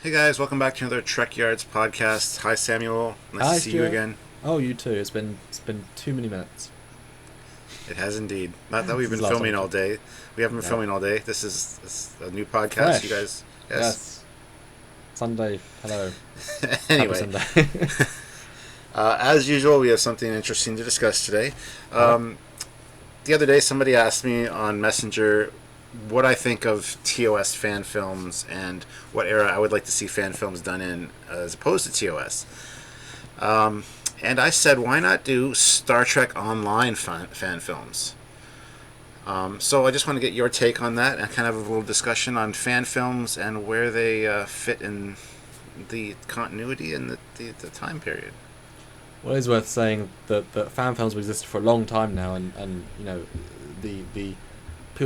Hey guys, welcome back to another Trekyards podcast. Hi Samuel, nice Hi, to see you Stuart. again. Oh, you too. It's been too many minutes It has indeed. Not that we've since been the last time filming we all talked. day. We haven't been Yeah, filming all day. This is a new podcast. You fresh. guys, yes. Yes, Sunday. Hello, happy Anyway, Sunday. as usual, we have something interesting to discuss today. Yep. The other day, somebody asked me on Messenger what I think of TOS fan films and what era I would like to see fan films done in as opposed to TOS. And I said, why not do Star Trek Online fan films? So I just want to get your take on that and kind of a little discussion on fan films and where they fit in the continuity and the time period. Well, it is worth saying that fan films have existed for a long time now, and the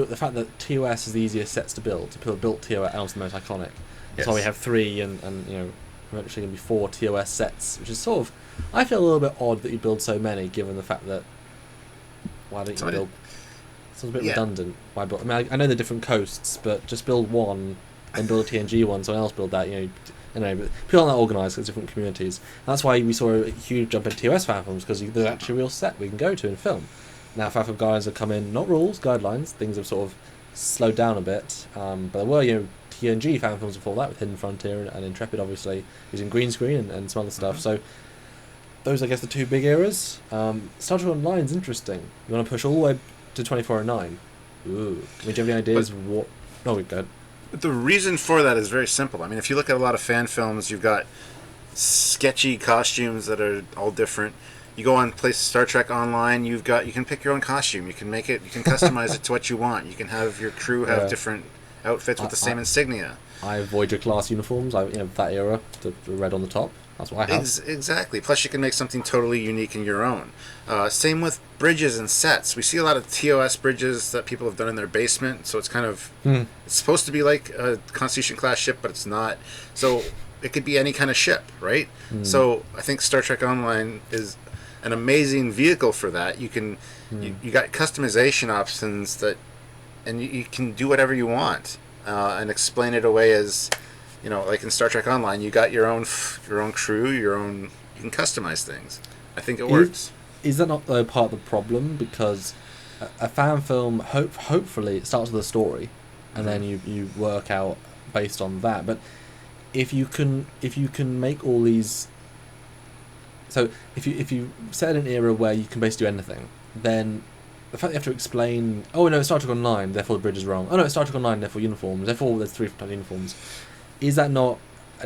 the fact that TOS is the easiest sets to build. People built TOS and it's the most iconic. That's why we Yes. have three and eventually going to be four TOS sets, which is sort of, I feel a little bit odd that you build so many, given the fact that why don't you So, build? It sounds a bit yeah. redundant. Why build? I mean, I know they're different coasts, but just build one, then build a TNG one. Someone else build that. But people aren't that organised. It's different communities. That's why we saw a huge jump in TOS fan films because there's actually a real set we can go to and film. Now, FAFA guidelines have come in, not rules, guidelines. Things have sort of slowed down a bit, but there were TNG fan films before that with Hidden Frontier and Intrepid, obviously using green screen and some other stuff. So those, I guess, the two big eras. Star Trek Online is interesting. You want to push all the way to 2409. Ooh. I mean, do you have any ideas? What? No, we go. The reason for that is very simple. I mean, if you look at a lot of fan films, you've got sketchy costumes that are all different. You go on play Star Trek Online, you can pick your own costume. You can make it, you can customize it to what you want. You can have your crew have Yeah. different outfits with the same insignia. I have Voyager class uniforms. That era, the red on the top. That's what I have. Exactly. Plus, you can make something totally unique in your own. Same with bridges and sets. We see a lot of TOS bridges that people have done in their basement. So it's kind of it's supposed to be like a Constitution class ship, but it's not. So it could be any kind of ship, right? So I think Star Trek Online is an amazing vehicle for that. You got customization options and you can do whatever you want and explain it away as like in Star Trek Online, you got your own crew, you can customize things. I think it works. Is that not though part of the problem? Because a fan film, hopefully, it starts with a story, and then you work out based on that. But if you can make all these, so if you set an era where you can basically do anything, then the fact that you have to explain, oh no, it's Star Trek Online, therefore the bridge is wrong. Oh no, it's Star Trek Online, therefore uniforms. Therefore there's three types of uniforms. Is that not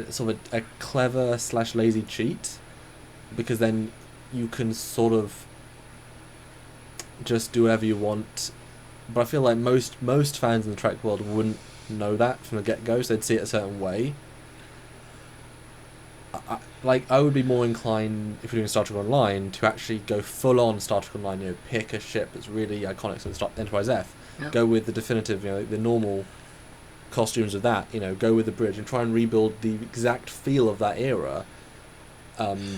sort of a clever / lazy cheat? Because then you can sort of just do whatever you want. But I feel like most fans in the Trek world wouldn't know that from the get-go, so they'd see it a certain way. I would be more inclined, if you're doing Star Trek Online, to actually go full-on Star Trek Online, pick a ship that's really iconic, so Enterprise F. Yep. Go with the definitive, the normal costumes of that, go with the bridge and try and rebuild the exact feel of that era.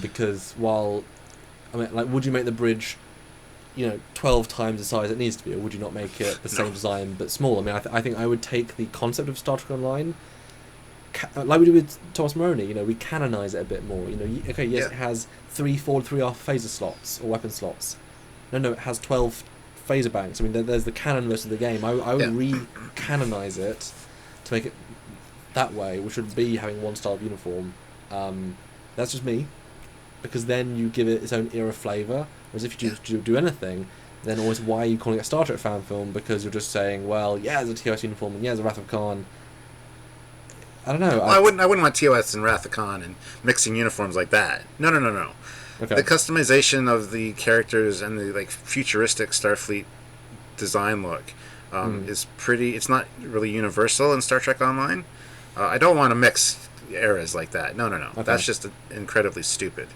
Because would you make the bridge, 12 times the size it needs to be, or would you not make it the same design but small? I mean, I think I would take the concept of Star Trek Online, like we do with Thomas Moroni, we canonize it a bit more. It has 3 forward, 3 off phaser slots or weapon slots. No, it has 12 phaser banks. I mean, there's the canon versus the game. I would re-canonize it to make it that way, which would be having one style of uniform. That's just me, because then you give it its own era flavour. Whereas if you do anything, then always, why are you calling it a Star Trek fan film? Because you're just saying, well, there's a TOS uniform and there's a Wrath of Khan. I don't know. Well, I wouldn't want TOS and Wrath of Khan and mixing uniforms like that. No. Okay. The customization of the characters and the futuristic Starfleet design look is pretty. It's not really universal in Star Trek Online. I don't want to mix eras like that. No. Okay. That's just incredibly stupid.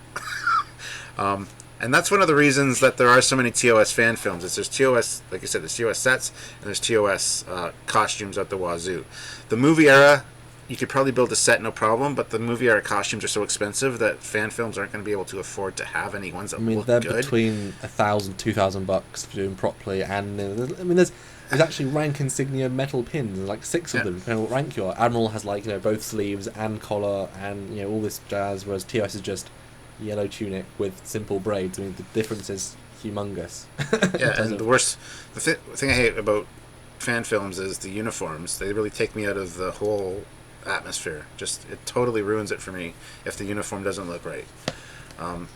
And that's one of the reasons that there are so many TOS fan films. There's TOS, like you said, there's TOS sets and there's TOS costumes at the wazoo. The movie era, you could probably build a set no problem, but the movie era costumes are so expensive that fan films aren't going to be able to afford to have any ones that look they're good. between $1,000, $2,000 if you're doing properly, and there's There's actually rank insignia metal pins, like 6 of them, depending on what rank you are. Admiral has like, both sleeves and collar and all this jazz, whereas TOS is just yellow tunic with simple braids. I mean, the difference is humongous. Yeah, and the thing I hate about fan films is the uniforms. They really take me out of the whole atmosphere. Just, it totally ruins it for me if the uniform doesn't look right.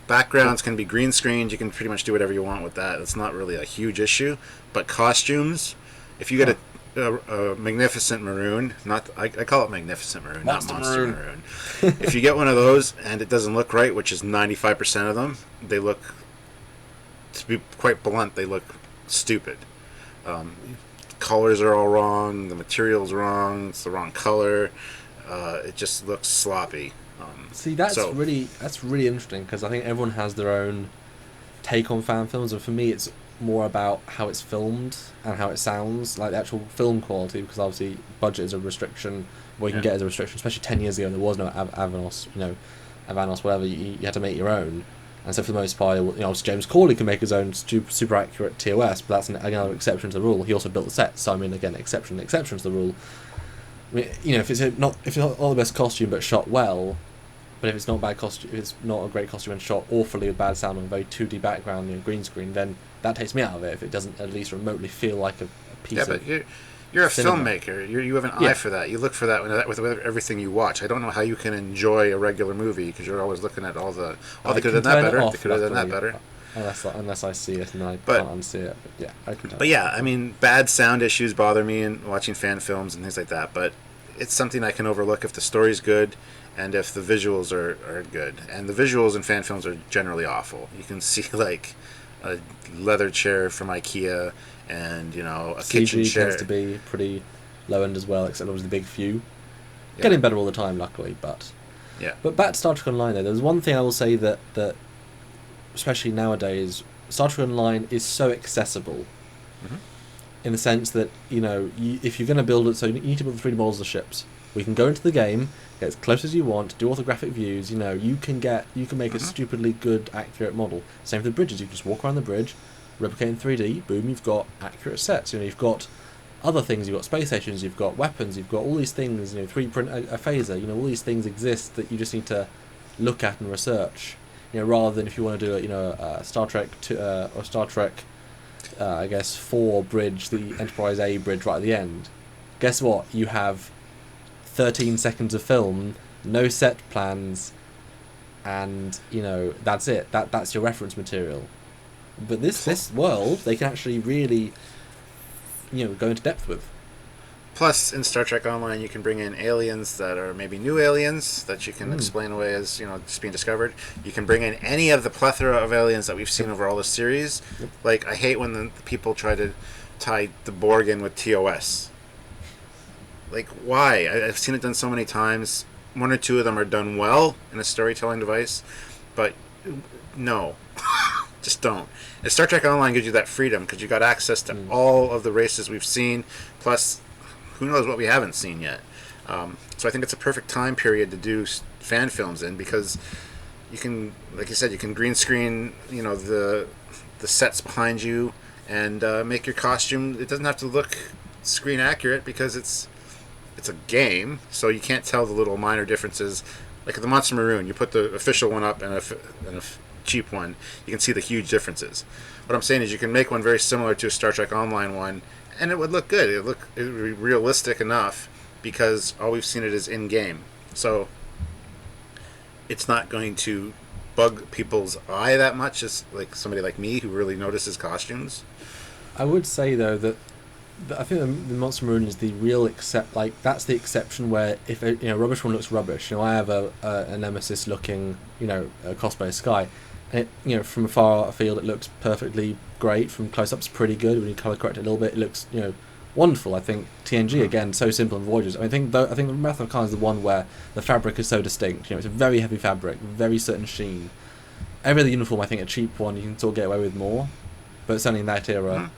Backgrounds can be green screened. You can pretty much do whatever you want with that. It's not really a huge issue. But costumes, if you get a magnificent maroon, I call it magnificent maroon, not monster maroon. If you get one of those and it doesn't look right, which is 95% of them, they look, to be quite blunt, they look stupid. Colors are all wrong, the material's wrong, it's the wrong color. It just looks sloppy. See, that's really interesting, because I think everyone has their own take on fan films, and for me it's more about how it's filmed and how it sounds, like the actual film quality, because obviously budget is a restriction, what you can get is a restriction, especially 10 years ago there was no Avanos, Avanos, whatever, you had to make your own. And so for the most part, James Corley can make his own super accurate TOS, but that's another exception to the rule. He also built the set, so I mean, again, exception to the rule. I mean, if it's not the best costume but shot well, but if it's not bad costume, if it's not a great costume and shot awfully with bad sound on a very 2D background, green screen, then that takes me out of it. If it doesn't at least remotely feel like a piece of. Yeah, but you're a cinema. filmmaker. You have an eye for that. You look for that with everything you watch. I don't know how you can enjoy a regular movie because you're always looking at all the. Oh, they could have done that better. They could have done that better. Unless I see it and I can't unsee it. But yeah, I can tell. But yeah, I mean, bad sound issues bother me in watching fan films and things like that. But it's something I can overlook if the story's good and if the visuals are good. And the visuals in fan films are generally awful. You can see like a leather chair from IKEA and a kitchen chair. CG tends to be pretty low end as well, except obviously the big few. Getting better all the time, luckily, but yeah. But back to Star Trek Online though, there's one thing I will say that especially nowadays, Star Trek Online is so accessible. Mm-hmm. In the sense that if you're going to build it, so you need to build the 3D models of ships. We can go into the game, get as close as you want, do orthographic views. You can make a stupidly good, accurate model. Same for the bridges. You can just walk around the bridge, replicate in 3D. Boom, you've got accurate sets. You've got other things. You've got space stations. You've got weapons. You've got all these things. 3D print a phaser. All these things exist that you just need to look at and research. Rather than if you want to do a Star Trek or Star Trek. I guess 4 bridge, the Enterprise A bridge right at the end. Guess what? You have 13 seconds of film, no set plans, and that's it. That's your reference material. But this world, they can actually really go into depth with. Plus, in Star Trek Online, you can bring in aliens that are maybe new aliens that you can explain away as just being discovered. You can bring in any of the plethora of aliens that we've seen over all the series. Yep. Like, I hate when the people try to tie the Borg in with TOS. Like, why? I've seen it done so many times. 1 or 2 of them are done well in a storytelling device, but no, just don't. And Star Trek Online gives you that freedom because you got access to all of the races we've seen, plus who knows what we haven't seen yet. So I think it's a perfect time period to do fan films in because you can, like you said, you can green screen, the sets behind you and make your costume. It doesn't have to look screen accurate because it's a game, so you can't tell the little minor differences. Like the Monster Maroon, you put the official one up and a cheap one, you can see the huge differences. What I'm saying is you can make one very similar to a Star Trek Online one, and it would look good. It would be realistic enough because all we've seen it is in-game. So it's not going to bug people's eye that much as like somebody like me who really notices costumes. I would say though that I think the Monster Maroon is the real that's the exception where if rubbish one looks rubbish. I have a Nemesis looking cosplay Sky. From afar field it looks perfectly great. From close up's pretty good. When you colour correct it a little bit, it looks wonderful. I think TNG again so simple in Voyages. I think the Wrath of Khan is the one where the fabric is so distinct. It's a very heavy fabric, very certain sheen. Every other uniform, I think a cheap one you can sort of get away with more, but certainly in that era,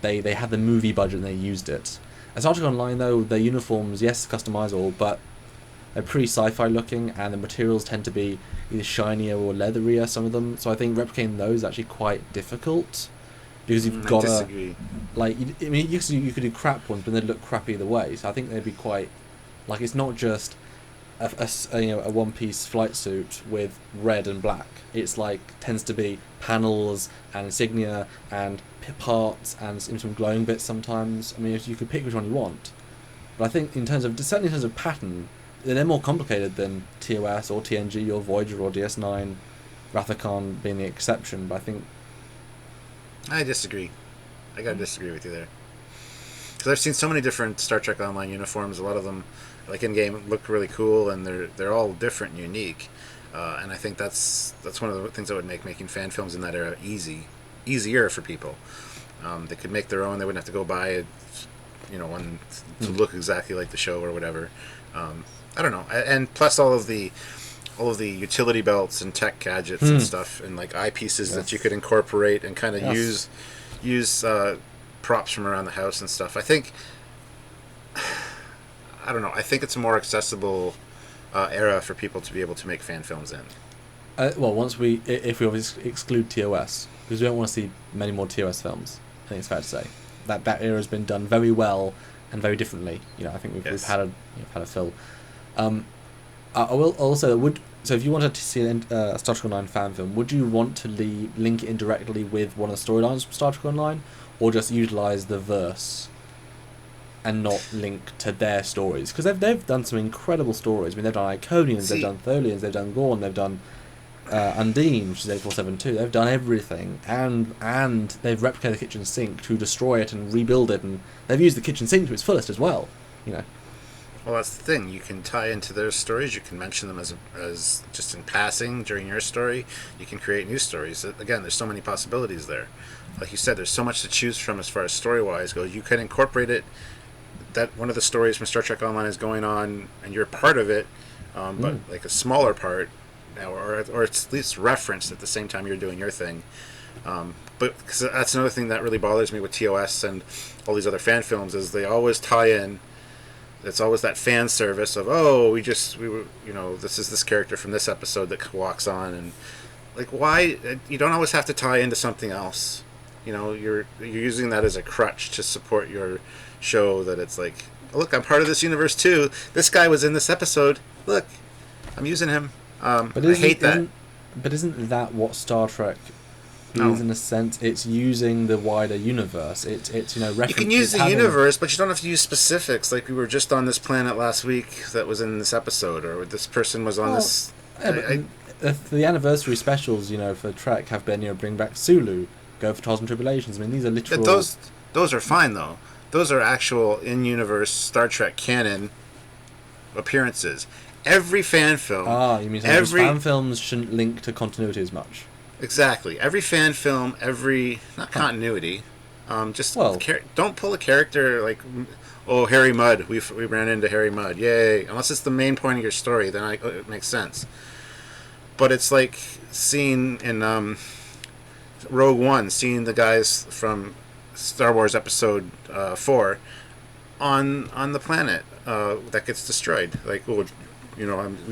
they had the movie budget and they used it. As Star Trek Online though, their uniforms, yes, customizable, but they're pretty sci-fi looking, and the materials tend to be either shinier or leatherier, some of them. So I think replicating those is actually quite difficult. because you've I got to, disagree. like, I mean, you could do crap ones, but they'd look crap either way. So I think they'd be quite, like, it's not just a one-piece flight suit with red and black. It's like tends to be panels and insignia and parts and some glowing bits sometimes. I mean, you could pick which one you want, but I think certainly in terms of pattern, they're more complicated than TOS or TNG or Voyager or DS9. Rathacon being the exception, but I think I disagree. I gotta disagree with you there. Because I've seen so many different Star Trek Online uniforms. A lot of them, like in game, look really cool, and they're all different and unique. And I think that's one of the things that would make making fan films in that era easier for people. They could make their own. They wouldn't have to go buy one to look exactly like the show or whatever. I don't know. And plus all of the utility belts and tech gadgets and stuff, and like eyepieces that you could incorporate and kind of use props from around the house and stuff. I think, I don't know. I think it's a more accessible era for people to be able to make fan films in. Well, if we obviously exclude TOS, because we don't want to see many more TOS films. I think it's fair to say that era has been done very well and very differently. I think we've had a fill. I will also so if you wanted to see a Star Trek Online fan film, would you want to link it indirectly with one of the storylines from Star Trek Online, or just utilize the verse and not link to their stories? Because they've done some incredible stories. I mean, they've done Iconians, they've done Tholians, they've done Gorn, they've done Undine, which is 8472. They've done everything, and they've replicated the kitchen sink to destroy it and rebuild it, and they've used the kitchen sink to its fullest as well. Well, that's the thing. You can tie into their stories. You can mention them as just in passing during your story. You can create new stories. Again, there's so many possibilities there. Like you said, there's so much to choose from as far as story-wise goes. You can incorporate it. That one of the stories from Star Trek Online is going on, and you're part of it, but like a smaller part, or it's at least referenced at the same time you're doing your thing. But cause that's another thing that really bothers me with TOS and all these other fan films is they always tie in. It's always that fan service of this is this character from this episode that walks on, and like why you don't always have to tie into something else. You're using that as a crutch to support your show. That it's like, look, I'm part of this universe too. This guy was in this episode. Look, I'm using him. But I hate that. But isn't that what Star Trek is in a sense? It's using the wider universe. It's reference. You can use the universe, but you don't have to use specifics. Like we were just on this planet last week that was in this episode, or this person was on this. Yeah, the anniversary specials, for Trek have been bring back Sulu, go for Trials and Tribulations. I mean, these are literal. Those are fine though. Those are actual in-universe Star Trek canon appearances. Every fan film. You mean fan films shouldn't link to continuity as much? Exactly. Every fan film, not continuity. Don't pull a character like, Harry Mudd. We ran into Harry Mudd. Yay! Unless it's the main point of your story, then it makes sense. But it's like seeing in Rogue One, seeing the guys from Star Wars Episode 4 on the planet that gets destroyed. Like, we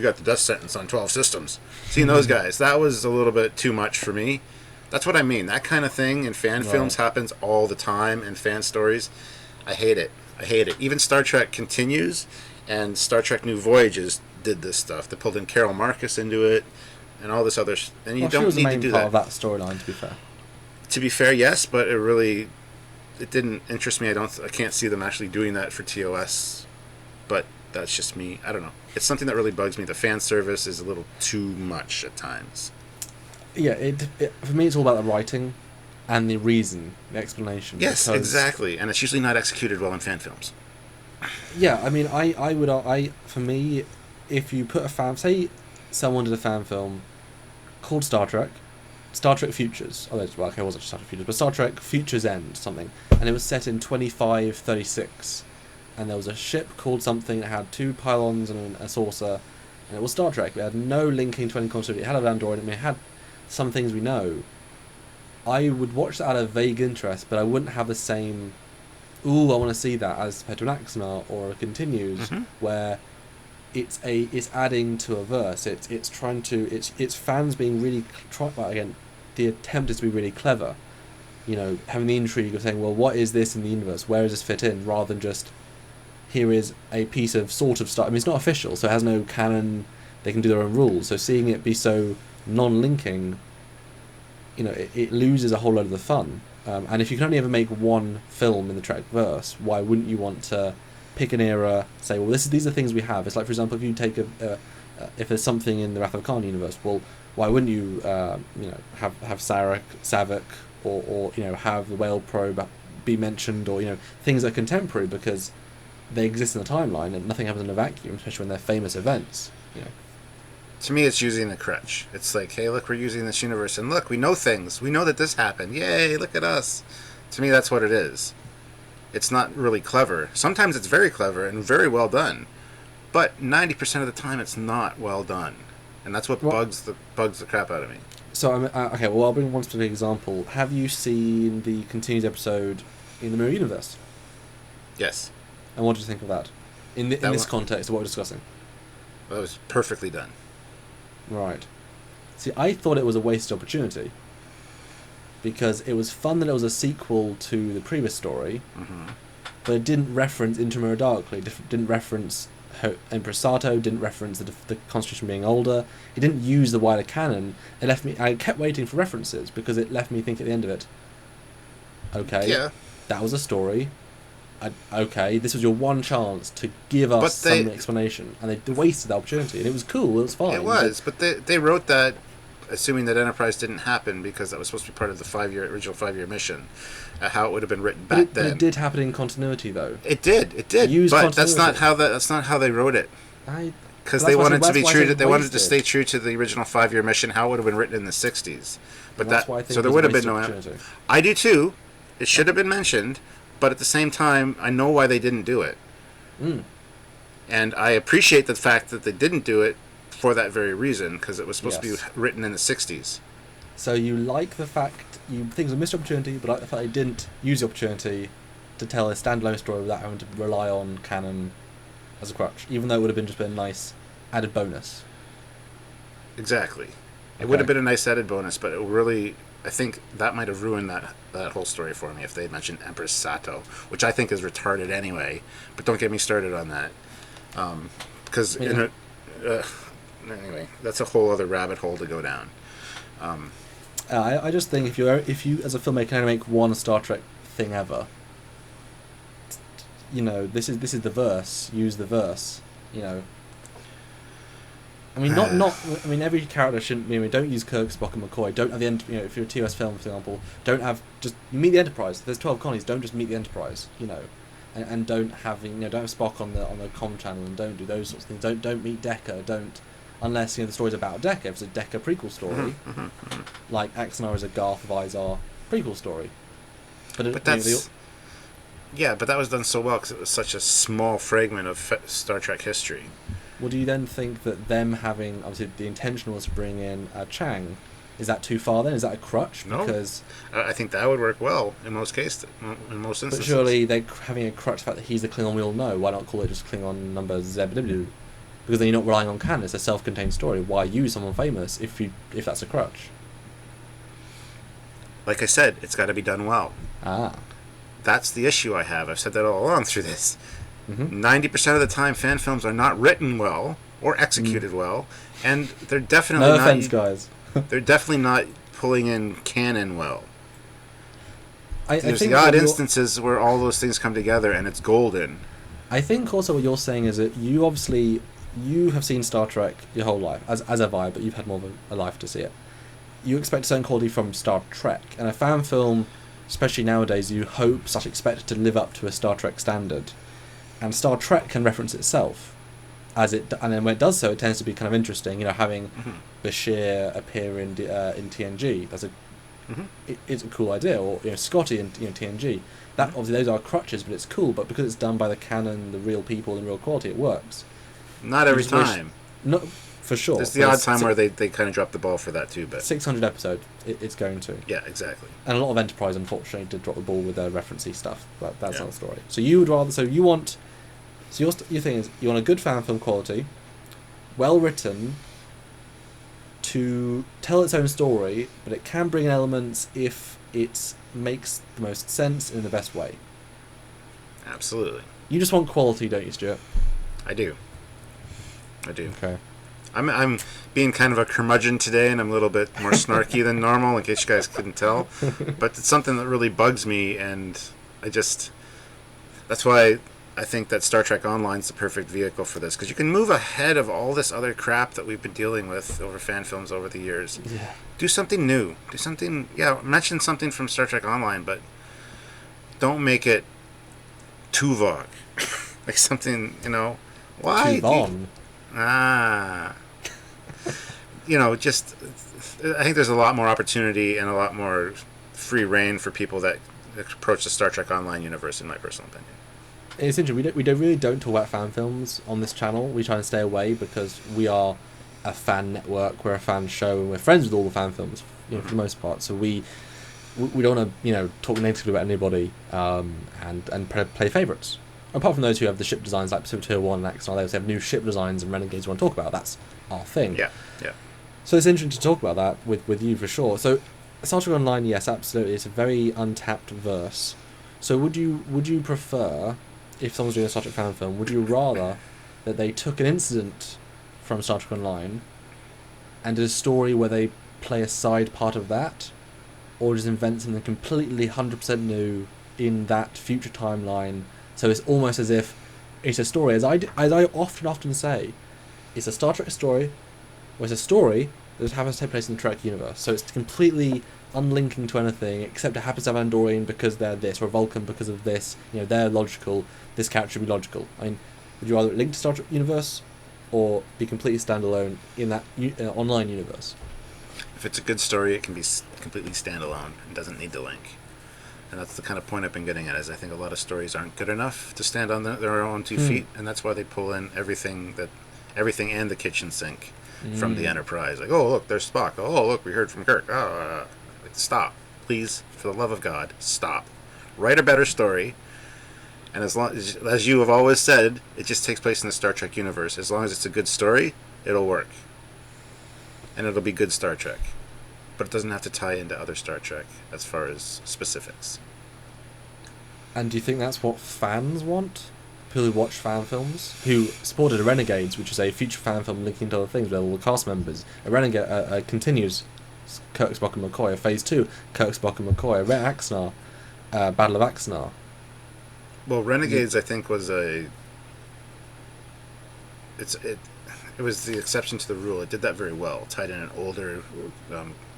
got the death sentence on 12 systems. Seeing those guys, that was a little bit too much for me. That's what I mean. That kind of thing in fan films happens all the time in fan stories. I hate it. Even Star Trek Continues and Star Trek New Voyages did this stuff. They pulled in Carol Marcus into it and all this other... And you don't need to do that. Part of that storyline, to be fair. To be fair, yes, but it didn't interest me. I can't see them actually doing that for TOS. But that's just me. I don't know. It's something that really bugs me. The fan service is a little too much at times. Yeah, for me it's all about the writing and the reason, the explanation. Yes, exactly. And it's usually not executed well in fan films. Yeah, I mean, for me, if you put say someone did a fan film called Star Trek Futures, it wasn't Star Trek Futures, but Star Trek Futures End, something, and it was set in 2536. And there was a ship called something that had 2 pylons and a saucer, and it was Star Trek. It had no linking to any continuity. It had an android, and it had some things we know. I would watch that out of vague interest, but I wouldn't have the same, I want to see that, as compared to an Axma or a Continues, where it's adding to a verse. It's trying to, it's fans being really, again, the attempt is to be really clever. having the intrigue of saying, well, what is this in the universe? Where does this fit in? Rather than just, here is a piece of sort of stuff. I mean, it's not official, so it has no canon. They can do their own rules. So seeing it be so non-linking, it loses a whole load of the fun. And if you can only ever make one film in the Trek verse, why wouldn't you want to pick an era, say, well, these are things we have. It's like, for example, if you take if there's something in the Wrath of Khan universe, well, why wouldn't you, have Savik, or have the whale probe be mentioned, or things that are contemporary because they exist in the timeline and nothing happens in a vacuum, especially when they're famous events. To me, it's using a crutch. It's like, hey, look, we're using this universe, and look, we know things. We know that this happened. Yay, look at us. To me, that's what it is. It's not really clever. Sometimes it's very clever and very well done, but 90% of the time, it's not well done, and that's what bugs the crap out of me. So, okay, well, I'll bring one specific example. Have you seen the continued episode in the Mirror Universe? Yes. And what did you think of that? In this context of what we're discussing? That was perfectly done. Right. See, I thought it was a wasted opportunity. Because it was fun that it was a sequel to the previous story, but it didn't reference Into Mirror Darkly, didn't reference Empress Sato, didn't reference the Constitution being older. It didn't use the wider canon. It left me. I kept waiting for references because it left me think at the end of it. Okay. Yeah. That was a story. Okay, this was your one chance to give us some explanation, and they wasted the opportunity. And it was cool. It was fine. It was, but they wrote that assuming that Enterprise didn't happen because that was supposed to be part of the original 5-year mission. How it would have been written back then. But it did happen in continuity, though. It did. But that's not how they wrote it. Because they wanted to be true. They wanted to stay true to the original 5-year mission. How it would have been written in the 60s. But so there would have been no. I do too. It should have been mentioned, but at the same time, I know why they didn't do it. And I appreciate the fact that they didn't do it for that very reason, because it was supposed to be written in the 60s. So you like the fact, you think it was a missed opportunity, but like the fact they didn't use the opportunity to tell a standalone story without having to rely on canon as a crutch, even though it would have just been a nice added bonus. Exactly. It would have been a nice added bonus, but it really, I think that might have ruined that whole story for me if they had mentioned Empress Sato, which I think is retarded anyway, but don't get me started on that. Because anyway, that's a whole other rabbit hole to go down. I just think if you as a filmmaker can only make one Star Trek thing ever, this is the verse. Use the verse. I mean, I mean, every character shouldn't be. I mean, don't use Kirk, Spock, and McCoy. Don't at the end. If you're a TOS film, for example, don't have just meet the Enterprise. If there's 12 colonies, don't just meet the Enterprise. And don't have don't have Spock on the comm channel, and don't do those sorts of things. Don't meet Decker. Don't. Unless the story's about Decker. If it's a Decker prequel story, like Axanar is a Garth Vizar prequel story. But that's but that was done so well because it was such a small fragment of Star Trek history. Well, do you then think that them having obviously the intention was to bring in Chang? Is that too far then? Is that a crutch? No, because I think that would work well in most cases. In most instances. But surely they're having a crutch the fact that he's the Klingon we all know. Why not call it just Klingon number ZW? Because then you're not relying on canon. It's a self-contained story. Why use someone famous if that's a crutch? Like I said, it's got to be done well. That's the issue I have. I've said that all along through this. 90% of the time, fan films are not written well or executed well, and they're definitely no offense, guys. They're definitely not pulling in canon well. There's think the odd instances where all those things come together and it's golden. I think also what you're saying is that you have seen Star Trek your whole life, as have I, but you've had more of a life to see it. You expect a certain quality from Star Trek, and a fan film, especially nowadays, you expect it to live up to a Star Trek standard. And Star Trek can reference itself, and then when it does so, it tends to be kind of interesting. Having Bashir appear in TNG, it's a cool idea. Or Scotty in TNG. That obviously those are crutches, but it's cool. But because it's done by the canon, the real people, and real quality, it works. Not every time. No, for sure. There's the odd time where they kind of drop the ball for that too. But 600 episodes, it's going to. Yeah, exactly. And a lot of Enterprise, unfortunately, did drop the ball with their referencey stuff. But that's not the story. So you would rather. So you want. So your thing is you want a good fan film quality, well written, to tell its own story, but it can bring elements if it makes the most sense in the best way. Absolutely. You just want quality, don't you, Stuart? I do. Okay. I'm being kind of a curmudgeon today, and I'm a little bit more snarky than normal, in case you guys couldn't tell. But it's something that really bugs me, and that's why I think that Star Trek Online is the perfect vehicle for this, because you can move ahead of all this other crap that we've been dealing with over fan films over the years. Yeah. Do something new. Do something, mention something from Star Trek Online, but don't make it Tuvok. Like something, why? Tuvon. Just I think there's a lot more opportunity and a lot more free reign for people that approach the Star Trek Online universe, in my personal opinion. It's interesting. We really don't talk about fan films on this channel. We try and stay away because we are a fan network. We're a fan show, and we're friends with all the fan films, for the most part. So we don't want to talk negatively about anybody and play favourites. Apart from those who have the ship designs like Pacific Tier 1 and Axon, they also have new ship designs and Renegades we want to talk about. That's our thing. Yeah. So it's interesting to talk about that with you for sure. So Star Trek Online, yes, absolutely. It's a very untapped verse. So would you prefer, if someone's doing a Star Trek fan film, would you rather that they took an incident from Star Trek Online and did a story where they play a side part of that, or just invent something completely 100% new in that future timeline? So it's almost as if it's a story, as I often say, it's a Star Trek story, or it's a story that happens to take place in the Trek universe. So it's completely unlinking to anything, except it happens to have Andorian because they're this, or Vulcan because of this. They're logical, this character should be logical. I mean, would you rather link to Star Trek universe, or be completely standalone in that online universe? If it's a good story, it can be completely standalone and doesn't need to link. And that's the kind of point I've been getting at, is I think a lot of stories aren't good enough to stand on their own 2 feet, and that's why they pull in everything and the kitchen sink from the Enterprise. Like, oh, look, there's Spock. Oh, look, we heard from Kirk. Stop. Please, for the love of God, stop. Write a better story, and as you have always said, it just takes place in the Star Trek universe. As long as it's a good story, it'll work. And it'll be good Star Trek. But it doesn't have to tie into other Star Trek as far as specifics. And do you think that's what fans want? People who watch fan films, who supported Renegades, which is a future fan film linking to other things with all the cast members. A Renegade continues Kirk, Spock and McCoy. A Phase 2, Kirk, Spock and McCoy. A Axanar, Battle of Axanar. Well, Renegades, I think, was it was the exception to the rule. It did that very well. Tied in an older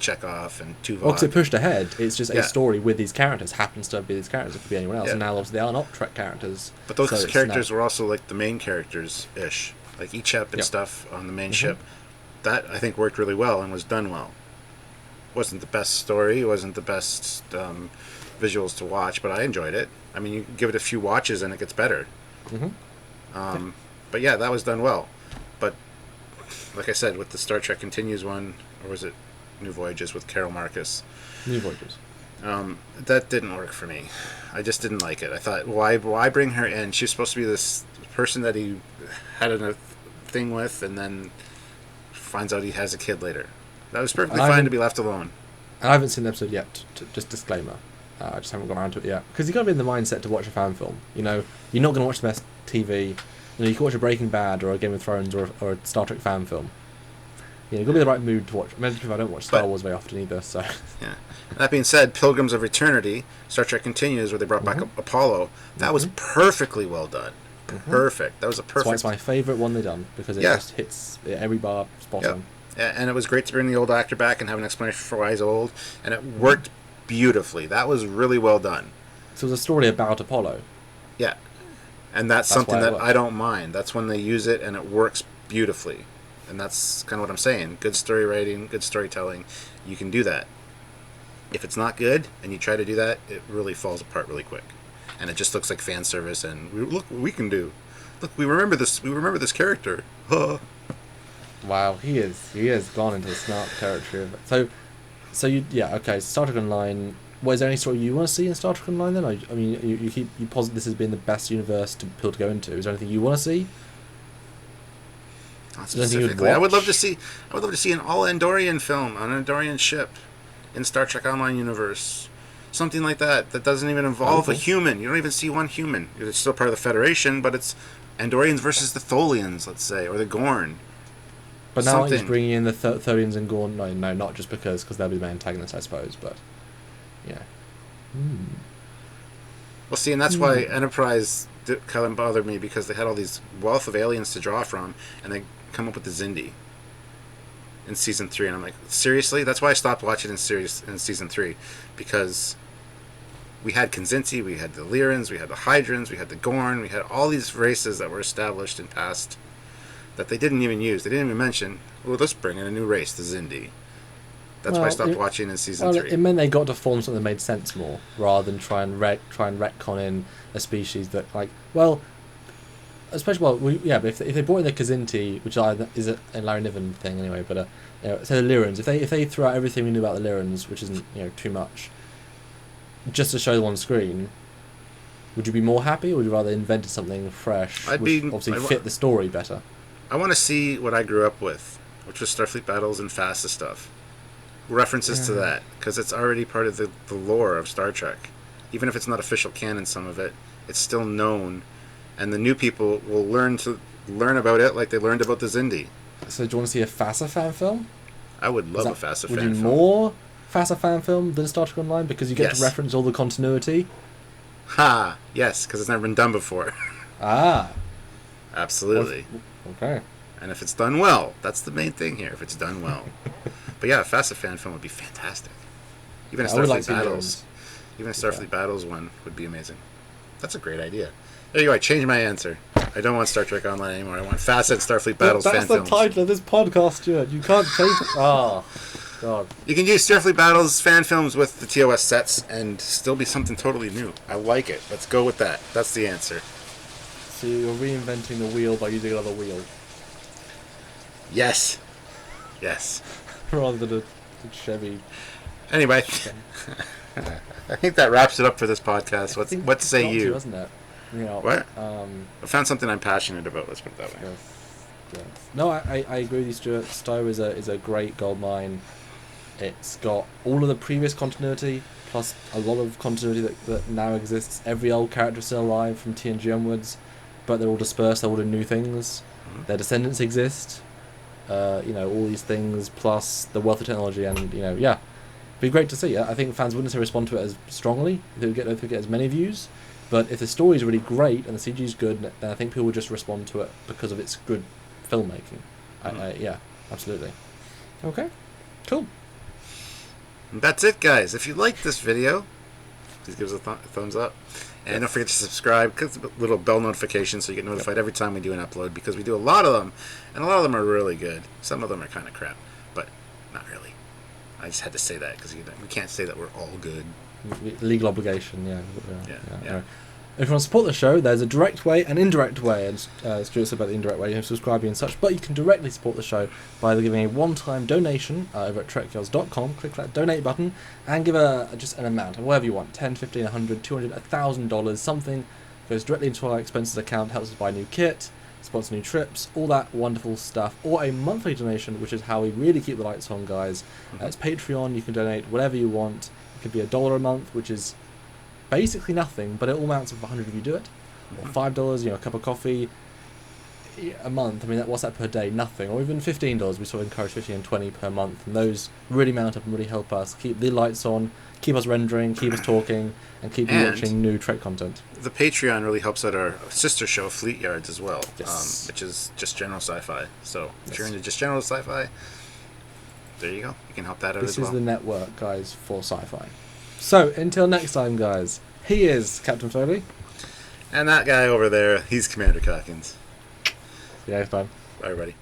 Chekhov and Tuvok. Because it pushed ahead. It's just a story with these characters. Happens to be these characters. It could be anyone else. Yeah. And now, obviously, they are not Trek characters. But those characters were also like the main characters-ish. Like Echep and stuff on the main ship. That, I think, worked really well and was done well. Wasn't the best story. Wasn't the best visuals to watch, but I enjoyed it. I mean, you give it a few watches and it gets better. But yeah, that was done well. But like I said, with the Star Trek Continues one, or was it New Voyages with Carol Marcus? New Voyages. That didn't work for me. I just didn't like it. I thought, why bring her in? She's supposed to be this person that he had a thing with, and then finds out he has a kid later. That was perfectly fine to be left alone. And I haven't seen the episode yet. Just disclaimer. I just haven't got around to it yet. Because you've got to be in the mindset to watch a fan film. You're not going to watch the best TV. You can watch a Breaking Bad or a Game of Thrones or a Star Trek fan film. You've got to be in the right mood to watch. I don't watch Star Wars very often either, so... Yeah. That being said, Pilgrims of Eternity, Star Trek Continues, where they brought back Apollo, that was perfectly well done. Perfect. That was a perfect... That's why it's my favourite one they've done, because it just hits every bar spot on. Yeah, and it was great to bring the old actor back and have an explanation for why he's old, and it worked beautifully. That was really well done. So it was a story about Apollo. Yeah. And that's something that I don't mind. That's when they use it and it works beautifully. And that's kind of what I'm saying. Good story writing, good storytelling. You can do that. If it's not good and you try to do that, it really falls apart really quick. And it just looks like fan service and look what we can do. Look, we remember this character. Wow, he has gone into the snark territory. So okay, Star Trek Online. Is there any story you want to see in Star Trek Online then? I mean, you posit this as being the best universe to people to go into. Is there anything you want to see? Not Is there anything you'd specifically. I would love watch? to see. I would love to see an all Andorian film on an Andorian ship in Star Trek Online universe. Something like that doesn't even involve a Okay. human. You don't even see one human. It's still part of the Federation, but it's Andorians versus the Tholians, let's say, or the Gorn. But now he's Something. bringing in the Tholians and Gorn. No, not just because they'll be the main antagonists, I suppose. But yeah. Well, see, and that's why Enterprise kind of bothered me, because they had all these wealth of aliens to draw from, and they come up with the Xindi in season 3, and I'm like, seriously? That's why I stopped watching in season 3, because we had Kinzinti, we had the Lyrans, we had the Hydrans, we had the Gorn, we had all these races that were established in past that they didn't even use. They didn't even mention, well, let's bring in a new race, the Xindi. That's why I stopped watching in season 3. It meant they got to form something that made sense more, rather than try and retcon in a species that, like, well, especially, but if they brought in the Kazinti, which is a Larry Niven thing anyway, but so the Lyrans, if they threw out everything we knew about the Lyrans, which isn't too much, just to show them on screen, would you be more happy, or would you rather invented something fresh, which obviously fit the story better? I want to see what I grew up with, which was Starfleet battles and FASA stuff. References to that, because it's already part of the lore of Star Trek. Even if it's not official canon, some of it, it's still known, and the new people will learn about it like they learned about the Xindi. So do you want to see a FASA fan film? I would love a FASA fan Would film. you more FASA fan film than Star Trek Online, because you get to reference all the continuity? Ha! Yes, because it's never been done before. Ah. Absolutely. Okay. And if it's done well, that's the main thing here, if it's done well. But yeah, a FASA fan film would be fantastic. Even a Starfleet Battles. Even a Starfleet Battles one would be amazing. That's a great idea. There you go, I changed my answer. I don't want Star Trek Online anymore. I want FASA and Starfleet Battles fan films. That's the title of this podcast, Stuart. You can't change it. Oh, God. You can use Starfleet Battles fan films with the TOS sets and still be something totally new. I like it. Let's go with that. That's the answer. So you're reinventing the wheel by using another wheel. Yes. Yes. Rather than a Chevy. Anyway, I think that wraps it up for this podcast. What say you? Doesn't it? What? I found something I'm passionate about. Let's put it that way. Yes. No, I agree with you, Stuart. Stowe is a great gold mine. It's got all of the previous continuity, plus a lot of continuity that now exists. Every old character is still alive from TNG onwards, but they're all dispersed. They're all doing new things. Their descendants exist. All these things, plus the wealth of technology, and it'd be great to see. I think fans wouldn't necessarily respond to it as strongly if they get as many views, but if the story is really great and the CG is good, then I think people would just respond to it because of its good filmmaking. Absolutely. Okay, cool. And that's it, guys. If you liked this video, please give us a thumbs up. And don't forget to subscribe, click the little bell notification so you get notified every time we do an upload, because we do a lot of them, and a lot of them are really good. Some of them are kind of crap, but not really. I just had to say that, because we can't say that we're all good. Legal obligation, yeah. Yeah. If you want to support the show, there's a direct way and indirect way, and Stuart said about the indirect way, you have subscribing and such, but you can directly support the show by either giving a one-time donation over at trekyards.com, click that donate button, and give just an amount, whatever you want, $10, $15, $100, $200, $1,000, something goes directly into our expenses account, helps us buy new kit, sponsor new trips, all that wonderful stuff, or a monthly donation, which is how we really keep the lights on, guys. It's Patreon, you can donate whatever you want. It could be $1 a month, which is basically nothing, but it all amounts of 100 if you do it, or $5, a cup of coffee a month. I mean, what's that per day? Nothing. Or even $15. We sort of encourage 15 and 20 per month, and those really mount up and really help us keep the lights on, keep us rendering, keep us talking, and keep you watching new Trek content. The Patreon really helps out our sister show, Trekyards, as well, Yes. which is just general sci-fi. So if you're into just general sci-fi, there you go. You can help that out as well. This is the network, guys, for sci-fi. So, until next time, guys, he is Captain Foley. And that guy over there, he's Commander Calkins. See you next time. Bye, everybody.